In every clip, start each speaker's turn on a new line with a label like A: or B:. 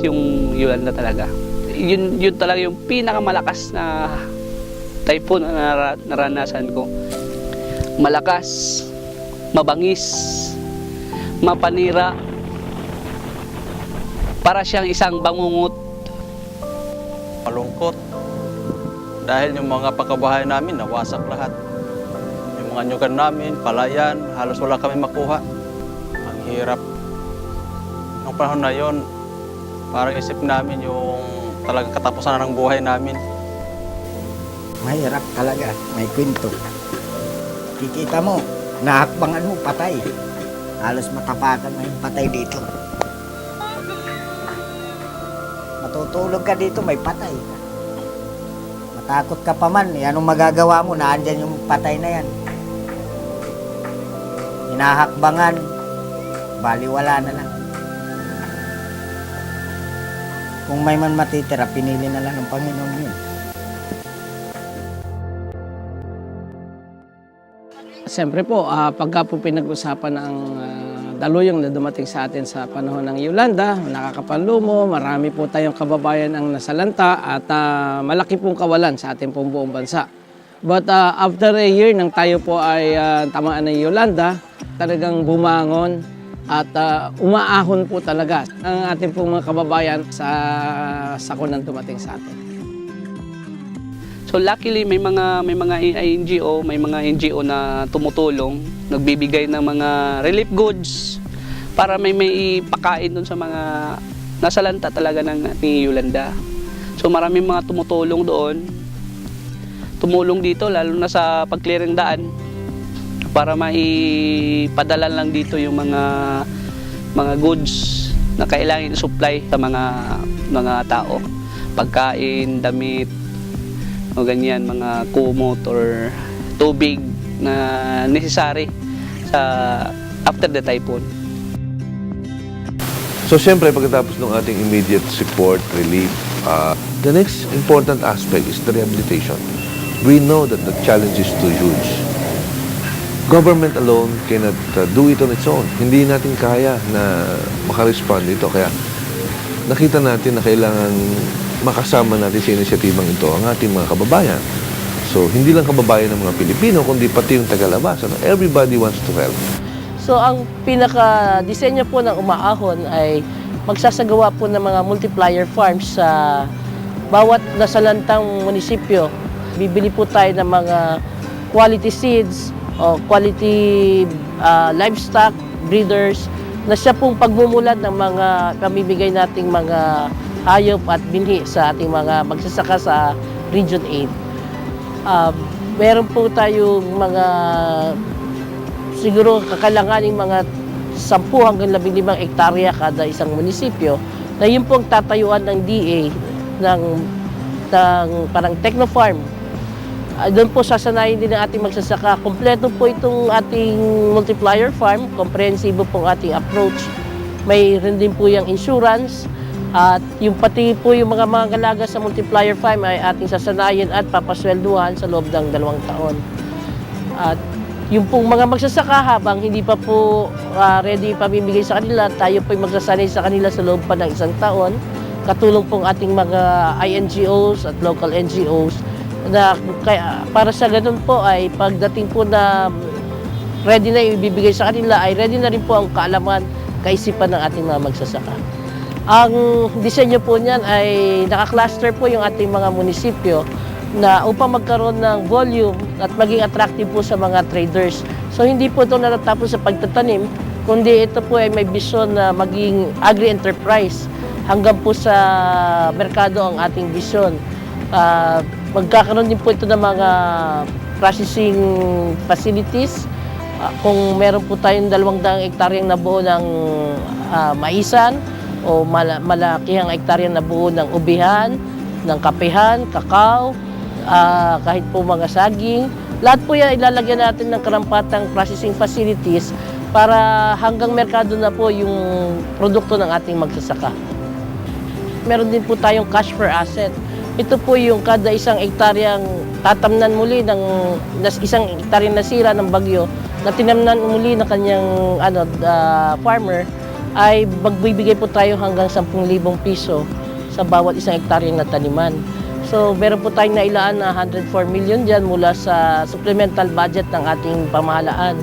A: yung Yolanda talaga. Yun talaga yung pinakamalakas na typhoon na naranasan ko. Malakas, mabangis, mapanira, para siyang isang bangungot.
B: Malungkot dahil yung mga pagkabahay namin nawasak lahat. Yung mga nyugan namin, palayan, halos wala kami makuha. Ang hirap. Noong panahon na yon, parang isip namin yung talagang katapusan ng buhay namin.
C: Mahirap talaga, may kwento. Kikita mo, nahakbangan mo, patay. Halos matapakan mo yung patay dito. Matutulog ka dito, may patay. Matakot ka pa man, anong magagawa mo, naandyan yung patay na yan. Hinahakbangan, baliwala na lang. Kung may man matitira, pinili na lang ng Panginoon yun.
D: Siyempre po, pagka po pinag-usapan ang daluyong na dumating sa atin sa panahon ng Yolanda, nakakapanlumo, marami po tayong kababayan ang nasalanta at malaki pong kawalan sa ating pong buong bansa. But after a year nang tayo po ay tamaan ng Yolanda, talagang bumangon at umaahon po talaga ang ating pong mga kababayan sa sakunang dumating sa atin.
A: So luckily may mga NGO, may mga NGO na tumutulong, nagbibigay ng mga relief goods para may ipakain doon sa mga nasalanta talaga ni Yolanda. So maraming mga tumutulong doon. Tumulong dito lalo na sa pag-clearing daan para maipadala lang dito yung mga goods na kailangan i-supply sa mga tao. Pagkain, damit, o ganyan, mga kumot or tubig na necessary sa after the typhoon.
E: So siyempre pagkatapos ng ating immediate support, relief, the next important aspect is the rehabilitation. We know that the challenge is too huge. Government alone cannot do it on its own. Hindi natin kaya na makarespond dito. Kaya nakita natin na kailangan makasama natin sa inisyatibang ito ang ating mga kababayan. So, hindi lang kababayan ng mga Pilipino, kundi pati yung tagalabas. Everybody wants to help.
F: So, ang pinaka-disenyo po ng umaahon ay magsasagawa po ng mga multiplier farms sa bawat nasalantang munisipyo. Bibili po tayo ng mga quality seeds o quality livestock breeders na siya pong pagmumulat ng mga pamimigay nating mga hayop at binhi sa ating mga magsasaka sa Region 8. Meron po tayong mga siguro kakailanganing mga 10 hanggang 15 hektarya kada isang munisipyo na yun po ang tatayuan ng DA ng parang techno-farm. Doon po sasanayin din ang ating magsasaka. Kompleto po itong ating multiplier farm, komprehensibo pong ating approach. May rin din po yung insurance. At yung pati po yung mga galaga sa multiplier farm ay ating sasanayin at papaswelduhan sa loob ng 2 taon. At yung pong mga magsasaka habang hindi pa po ready pamimigay sa kanila, tayo po magsasanay sa kanila sa loob pa ng 1 taon. Katulong pong ating mga INGOs at local NGOs na para sa ganun po ay pagdating po na ready na ibibigay sa kanila ay ready na rin po ang kaalaman, kaisipan ng ating mga magsasaka. Ang disenyo po niyan ay naka-cluster po yung ating mga munisipyo na upang magkaroon ng volume at maging attractive po sa mga traders. So hindi po ito natatapos sa pagtatanim, kundi ito po ay may vision na maging agri-enterprise hanggang po sa merkado ang ating vision. Magkakaroon din po ito ng mga processing facilities. Kung meron po tayong 200 hektaryang nabuo ng maisan, o malakihang hektarya na buo ng ubihan, ng kapehan, kakao, kahit po mga saging. Lahat po yan ilalagyan natin ng karampatang processing facilities para hanggang merkado na po yung produkto ng ating magsasaka. Meron din po tayong cash per asset. Ito po yung kada isang hektaryang tatamnan muli ng isang hektaryang nasira ng bagyo na tinamnan muli ng kanyang farmer ay magbibigay po tayo hanggang 10,000 piso sa bawat isang hektarya na taniman. So meron po tayong nailaan na 104 million dyan mula sa supplemental budget ng ating pamahalaan.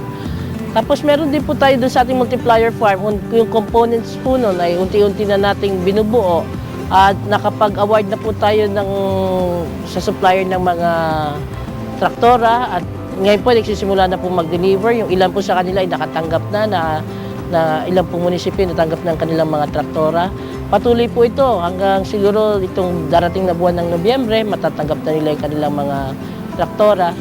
F: Tapos meron din po tayo doon sa ating multiplier farm, yung components po nun ay unti-unti na nating binubuo at nakapag-award na po tayo sa supplier ng mga traktora at ngayon po nagsisimula na po mag-deliver. Yung ilan po sa kanila ay nakatanggap na ilang po munisipyo natanggap ng kanilang mga traktora. Patuloy po ito hanggang siguro itong darating na buwan ng Nobyembre, matatanggap na nila yung kanilang mga traktora.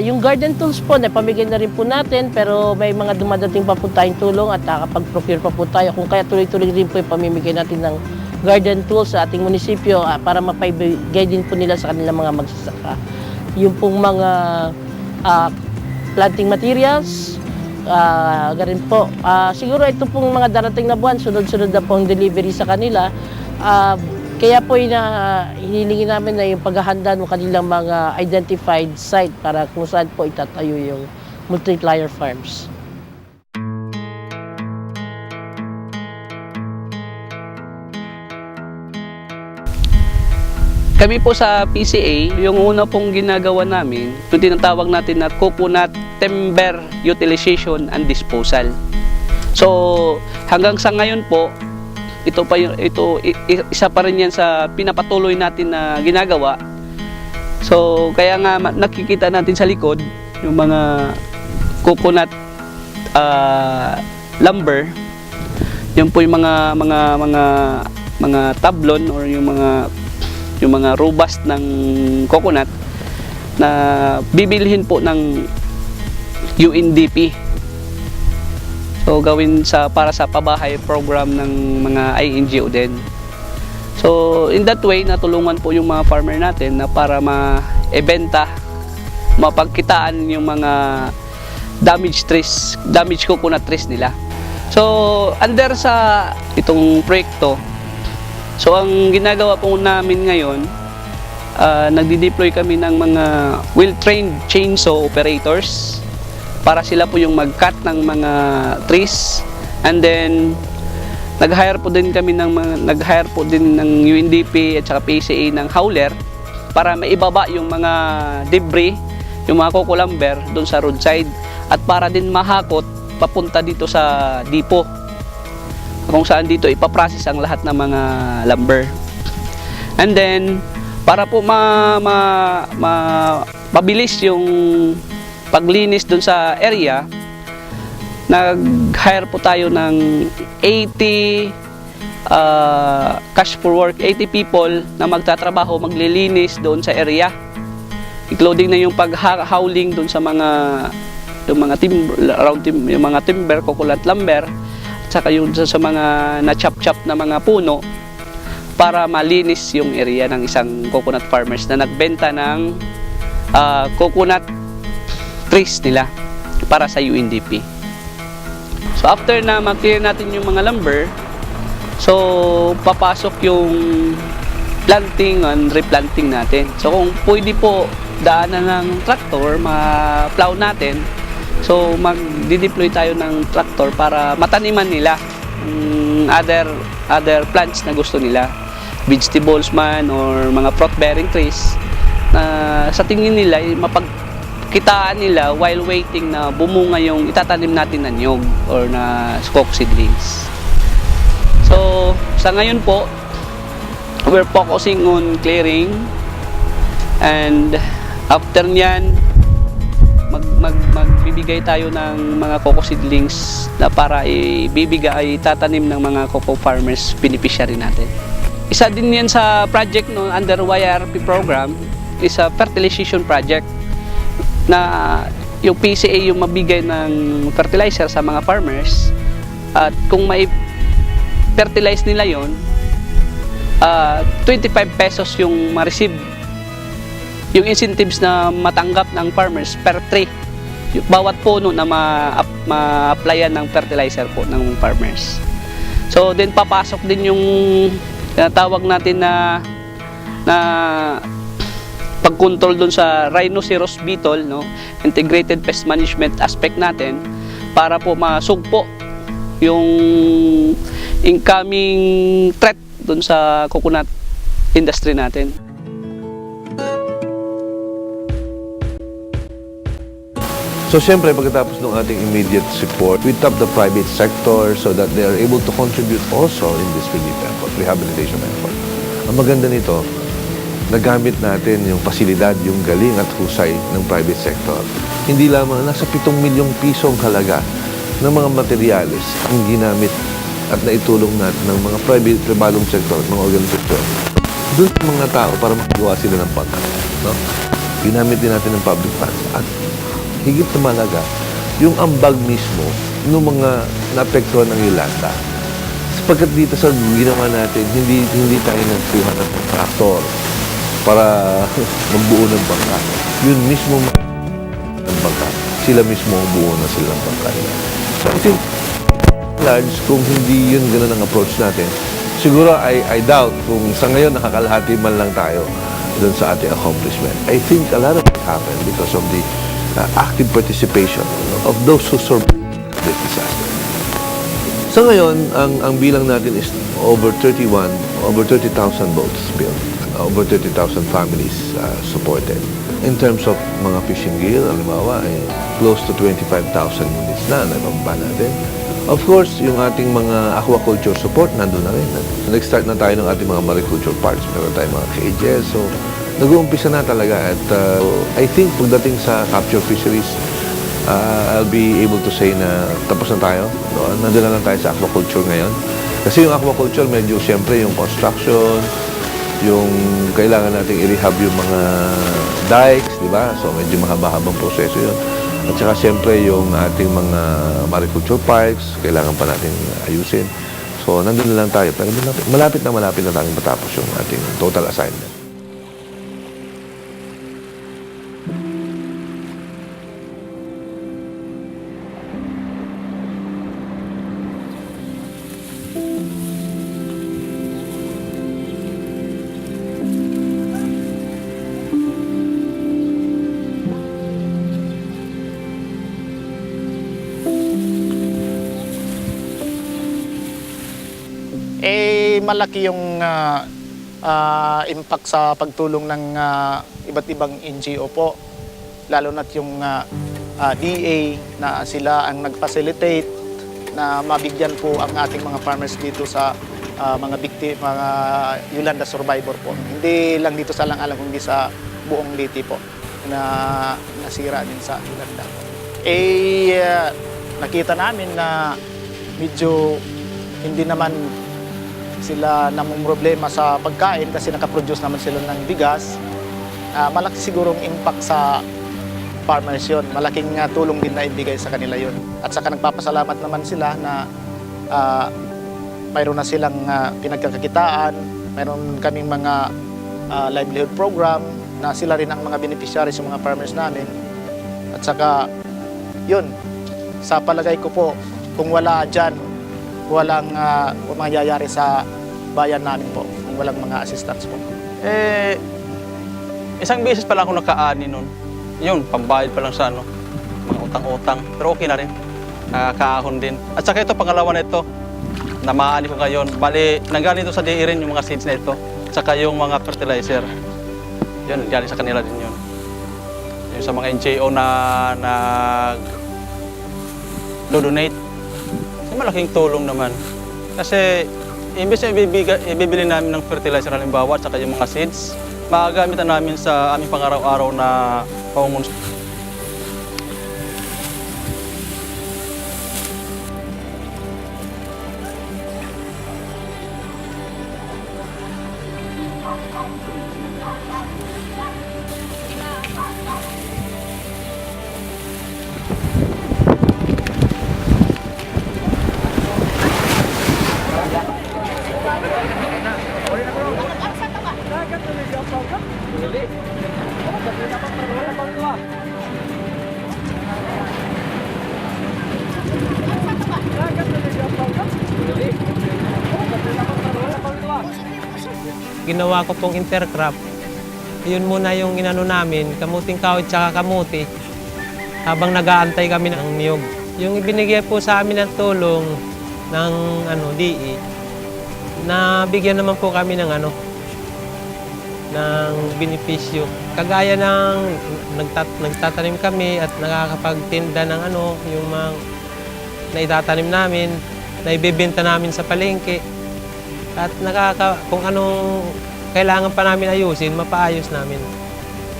F: Yung garden tools po, napamigay na rin po natin pero may mga dumadating pa po tayong tulong at nakakapag-procure pa po tayo. Kung kaya tuloy-tuloy rin po yung pamimigay natin ng garden tools sa ating munisipyo para mapaibigay din po nila sa kanilang mga magsasaka. Yung pong mga planting materials, ganun po. Siguro ito pong mga darating na buwan, sunod-sunod na pong delivery sa kanila. Kaya po hinilingin namin na yung paghahanda ng kanilang mga identified site para kung saan po itatayo yung multiplier farms.
A: Kami po sa PCA, yung una pong ginagawa namin, yung tinatawag natin na coconut timber utilization and disposal. So, hanggang sa ngayon po, isa pa rin yan sa pinapatuloy natin na ginagawa. So, kaya nga nakikita natin sa likod, yung mga coconut lumber, yun po yung mga tablon or yung mga robust ng coconut na bibilhin po ng UNDP. So gawin para sa pabahay program ng mga INGO din. So in that way natulungan po yung mga farmer natin na para maibenta, mapagkitaan yung mga damaged coconut trees nila. So under sa itong proyekto, so ang ginagawa po namin ngayon, nagdi-deploy kami ng mga well-trained chainsaw operators para sila po yung mag-cut ng mga trees, and then nag-hire po din ng UNDP at saka PCA ng hauler para maibaba yung mga debris, yung mga coco lumber doon sa roadside at para din mahakot papunta dito sa depot kung saan dito ipaprocess ang lahat ng mga lumber. And then para po mabilis yung paglinis dun sa area, nag-hire po tayo ng 80 cash for work, 80 people na magtatrabaho, maglilinis doon sa area, including na yung pag-hauling doon sa mga timber, coconut lumber, at saka yung sa mga na-chop-chop na mga puno para malinis yung area ng isang coconut farmers na nagbenta ng coconut trees nila para sa UNDP. So after na ma-clear natin yung mga lumber, so papasok yung planting and replanting natin. So kung pwede po daanan ng tractor, ma-plow natin, so mag-deploy tayo ng tractor para mataniman nila other plants na gusto nila, vegetables man or mga fruit-bearing trees na sa tingin nila mapagkitaan nila while waiting na bumunga yung itatanim natin na niyog or na coco seedlings. So sa ngayon po, we're focusing on clearing, and after nyan magbibigay tayo ng mga coco seedlings na para itatanim ng mga coco farmers, beneficiary natin. Isa din yan sa project under YRP program is a fertilization project na yung PCA yung mabigay ng fertilizer sa mga farmers, at kung may fertilize nila yon, 25 pesos yung ma-receive, yung incentives na matanggap ng farmers per tree, bawat puno na ma-applyan ng fertilizer po ng farmers. So then papasok din yung tawag natin na pag-control dun sa rhinoceros beetle, no? Integrated pest management aspect natin para po masugpo yung incoming threat dun sa coconut industry natin.
E: So siyempre, pagkatapos ng ating immediate support, we tap the private sector so that they are able to contribute also in this relief effort, rehabilitation effort. Ang maganda nito, nagamit natin yung pasilidad, yung galing at husay ng private sector. Hindi lamang nasa 7 milyong piso ang halaga ng mga materyales ang ginamit at naitulong natin ng mga private sector at mga organisasyon doon sa mga tao para makagawa sila ng pagkain. No? Ginamit din natin ng public funds at higit na malaga, yung ambag mismo ng mga naapektuhan ng Yolanda. Sapagkat dito sa ginawa natin, hindi tayo nagkuha ng traktor para magbuo ng bangka. Yun mismo ng bangka. Sila mismo ang buo na silang bangka. So I think, large, kung hindi yun ganun ang approach natin, siguro I doubt kung sa ngayon nakakalahati man lang tayo doon sa ating accomplishment. I think a lot of it happened because of the active participation of those who survived this disaster. Sa ngayon, ang bilang natin is over 30,000 boats built, over 30,000 families supported. In terms of mga fishing gear, halimbawa, ay close to 25,000 units na nababa natin. Of course, yung ating mga aquaculture support, nandun na rin. Nag-start na tayo ng ating mga mariculture parks. Meron tayong mga cages. So, nag-uumpisa na talaga at I think pagdating sa capture fisheries, I'll be able to say na tapos na tayo. Nandun na lang tayo sa aquaculture ngayon. Kasi yung aquaculture, medyo siyempre yung construction, yung kailangan nating i-rehab yung mga dikes, di ba? So medyo mahaba-habang proseso yun. At saka siyempre yung ating mga mariculture parks, kailangan pa natin ayusin. So nandun na lang tayo. Pero malapit na tayong matapos yung ating total assignment.
G: Malaki yung impact sa pagtulong ng iba't ibang NGO po. Lalo na't yung DA na sila ang nag-facilitate na mabigyan po ang ating mga farmers dito sa mga Yolanda survivor po. Hindi lang dito sa Alang-Alang, kundi sa buong Liti po na nasira din sa Yolanda. Nakita namin na medyo hindi naman sila namang problema sa pagkain kasi nakaproduce naman sila ng bigas. Malaki sigurong impact sa farmers yun. Malaking tulong din na ibigay sa kanila yun. At saka nagpapasalamat naman sila na mayroon na silang pinagkakakitaan, mayroon kaming mga livelihood program na sila rin ang mga beneficiaries yung mga farmers namin. At saka yun, sa palagay ko po, kung wala dyan, walang mangyayari sa bayan namin po kung walang mga assistance po.
B: Isang beses pa lang ako nakaani nun. Yun, pambayad pa lang sa mga utang-utang. Pero okay na rin. Nakakaahon din. At saka ito, pangalawa na ito, na maaani ko ngayon. Bali, nanggaling ito sa DE rin yung mga seeds na ito. At saka yung mga fertilizer. Yun, galing sa kanila din yun. Yung sa mga NGO na nag-donate. Malaking tulong naman. Kasi imbes na ibibili namin ng fertilizer halimbawa at saka yung mga seeds, magagamitan namin sa aming pang-araw-araw na pangungunsod.
H: Ginawa ko pong intercrop. Yun muna yung inano namin, kamuting kahoy tsaka kamuti. Habang nag-aantay kami ng niyog. Yung ibinigay po sa amin ng tulong, ng DE, na bigyan naman po kami ng ng benepisyo. Kagaya ng nagtatanim kami at nakakapagtinda ng yung mga naitatanim namin, naibebenta namin sa palengke. At kung anong kailangan pa namin ayusin, mapaayos namin.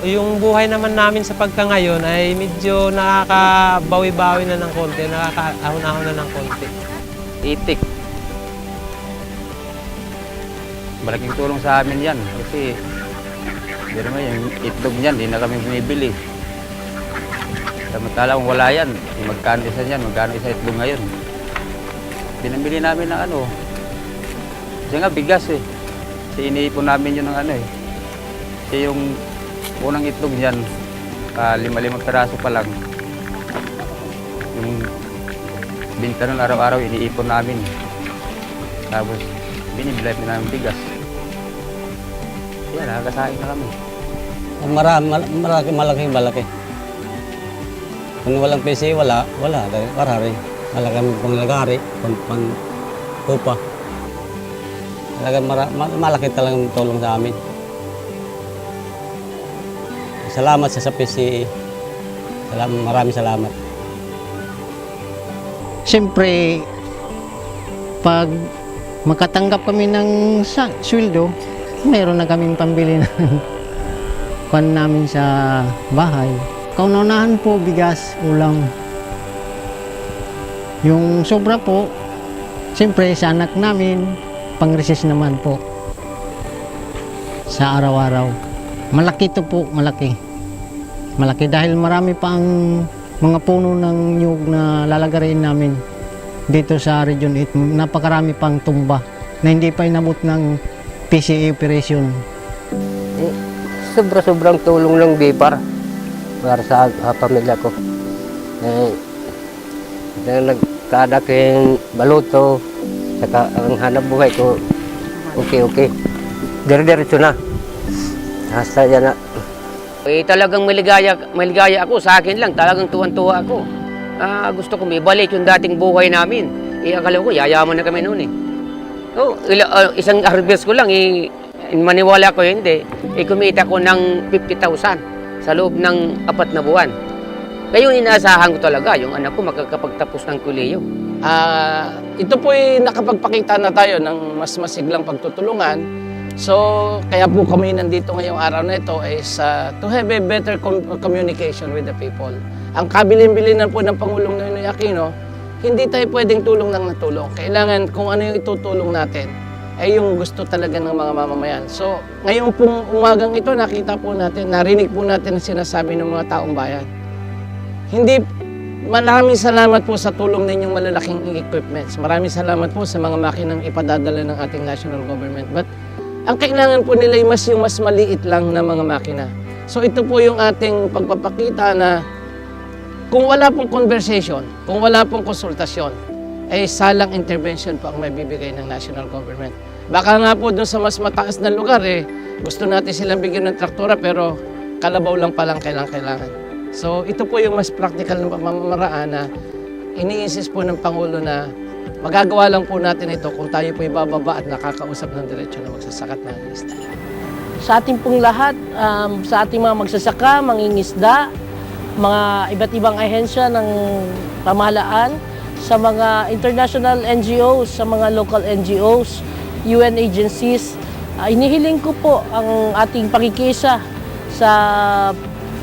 H: Yung buhay naman namin sa pagkangayon ay medyo nakakabawi-bawi na ng konti, nakakaahon-ahon na ng konti.
I: Itik. Malaking tulong sa amin yan kasi hindi naman yung itlog niyan, hindi na kami binibili. Samantala kung wala yan, magkano isa niyan, magkano isa itlog ngayon. Binibili namin ng kasi nga bigas eh. Kasi iniipon namin yun ng Kasi yung unang itlog niyan, 5 piraso pa lang. Yung binta nun araw-araw, iniipon namin. Tapos binibili namin bigas. Kaya nakakasahin na kami.
J: Malaki. Kung walang PC, wala. Karari. Malaking panglagari, pang-upa. Malaki talagang tulong sa amin. Salamat sa PCA. Maraming salamat.
K: Siyempre, pag makatanggap kami ng sweldo, mayroon na kaming pambili ng kwan namin sa bahay. Kaunahan po, bigas, ulam. Yung sobra po, siyempre sa anak namin, pang-recess naman po. Sa araw-araw. Malaki to po, malaki. Malaki dahil marami pa ang mga puno ng nyug na lalagarin namin dito sa Region 8. Napakarami pang tumba na hindi pa inabot ng PCA operation.
L: Sobrang tulong ng BIPAR para sa pamilya ko. Nagkadaking baluto, saka ang hanap buhay ko, okay. Diretso na. Hasta yan na. Talagang maligaya ako. Sa akin lang, talagang tuwan-tuwa ako. Gusto ko may balik yung dating buhay namin. Akala ko, yayaman na kami noon eh. Isang harvest ko lang, maniwala ko hindi. Kumita ko ng 50,000 sa loob ng 4 na buwan. Kaya yung inaasahan ko talaga, yung anak ko makakapagtapos ng kolehiyo.
D: Ito po ay nakapagpakita na tayo ng mas masiglang pagtutulungan. So, kaya po kami nandito ngayong araw na ito is to have a better communication with the people. Ang kabilin-bilinan po ng Pangulong Noynoy Aquino, hindi tayo pwedeng tulong lang na tulong. Kailangan kung ano yung itutulong natin, ay yung gusto talaga ng mga mamamayan. So, ngayon pong umagang ito, nakita po natin, narinig po natin ang sinasabi ng mga taong bayan. Maraming salamat po sa tulong ninyong malalaking equipments. Maraming salamat po sa mga makinang ipadadala ng ating national government. But ang kailangan po nila yung mas maliit lang na mga makina. So ito po yung ating pagpapakita na kung wala pong conversation, kung wala pong konsultasyon, ay salang intervention po ang may bibigay ng national government. Baka nga po doon sa mas mataas na lugar, gusto natin silang bigyan ng traktora pero kalabaw lang palang kailangan. So ito po yung mas practical na pamamaraan na ini-insist po ng Pangulo na magagawa lang po natin ito kung tayo po ibababa at nakakausap ng diretsyo na magsasakat ng isda.
F: Sa ating pong lahat, sa ating mga magsasaka, mangingisda, mga iba't ibang ahensya ng pamahalaan, sa mga international NGOs, sa mga local NGOs, UN agencies, inihiling ko po ang ating pakikisa sa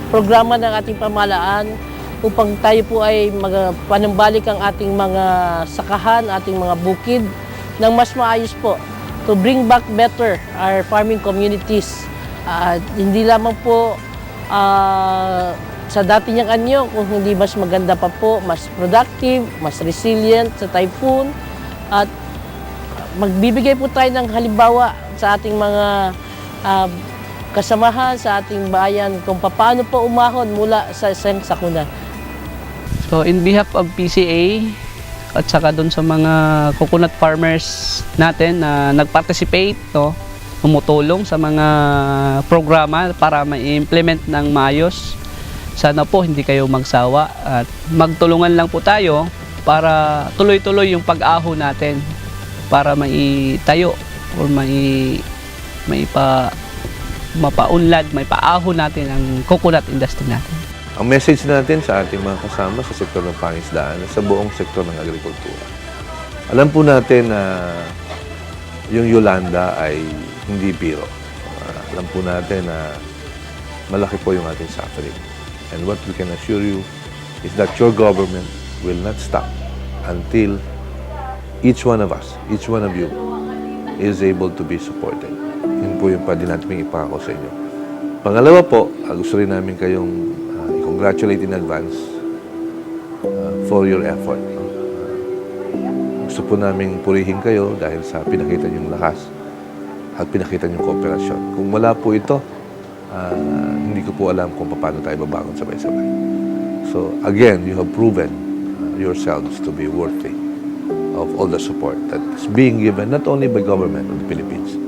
F: programa ng ating pamahalaan upang tayo po ay panumbalik ang ating mga sakahan, ating mga bukid ng mas maayos po to bring back better our farming communities. Hindi lamang po sa dati niyang anyo, kung hindi mas maganda pa po, mas productive, mas resilient sa typhoon. At magbibigay po tayo ng halimbawa sa ating mga kasamahan, sa ating bayan, kung paano po umahon mula sa isang sakuna.
A: So in behalf of PCA at saka doon sa mga coconut farmers natin na nag-participate, tumutulong sa mga programa para ma-implement ng maayos. Sana po hindi kayo magsawa at magtulungan lang po tayo para tuloy-tuloy yung pag-aho natin para maitayo or mapaunlad, maipaahon natin ang coconut industry natin.
E: Ang message natin sa ating mga kasama sa sektor ng pangisdaan at sa buong sektor ng agrikultura. Alam po natin na yung Yolanda ay hindi biro. Alam po natin na malaki po yung ating suffering. And what we can assure you is that your government will not stop until each one of us, each one of you, is able to be supported. Yun po yung pwede natin ipangako sa inyo. Pangalawa po, gusto rin namin kayong i-congratulate in advance for your effort. Gusto po namin purihin kayo dahil sa pinakita niyong lakas at pinakita niyong kooperasyon. Kung wala po ito, hindi ko po alam kung paano tayo babangon sabay-sabay. So again, you have proven yourselves to be worthy of all the support that is being given not only by government of the Philippines,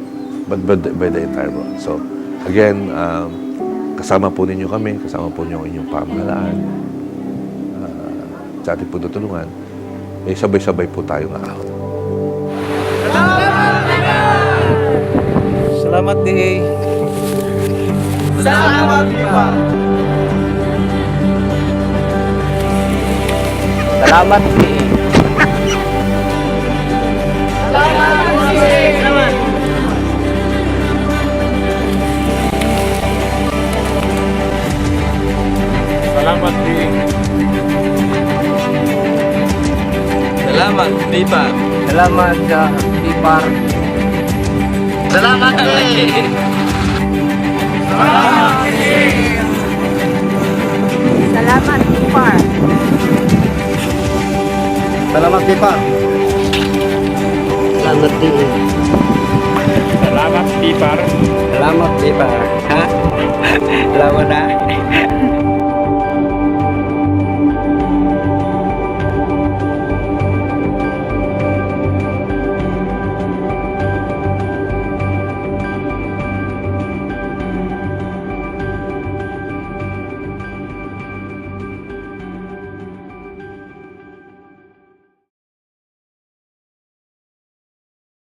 E: but by the entire world. So again, kasama po ninyo kami, kasama po ninyo ang inyong pamahalaan, sa ating pagtutulungan, sabay-sabay po tayong aahon.
H: Salamat din.
G: Salamat, Pipa!
I: Salamat din.
G: Salamat din.
H: Salamat, Pipa.
I: Salamat sa Ipar.
G: Salamat din.
F: Salamat, Ipar.
C: Salamat, Pipa.
I: Salamat din.
G: Salamat, Pipa.
I: Salamat, Ipar. Ha? Salamat na.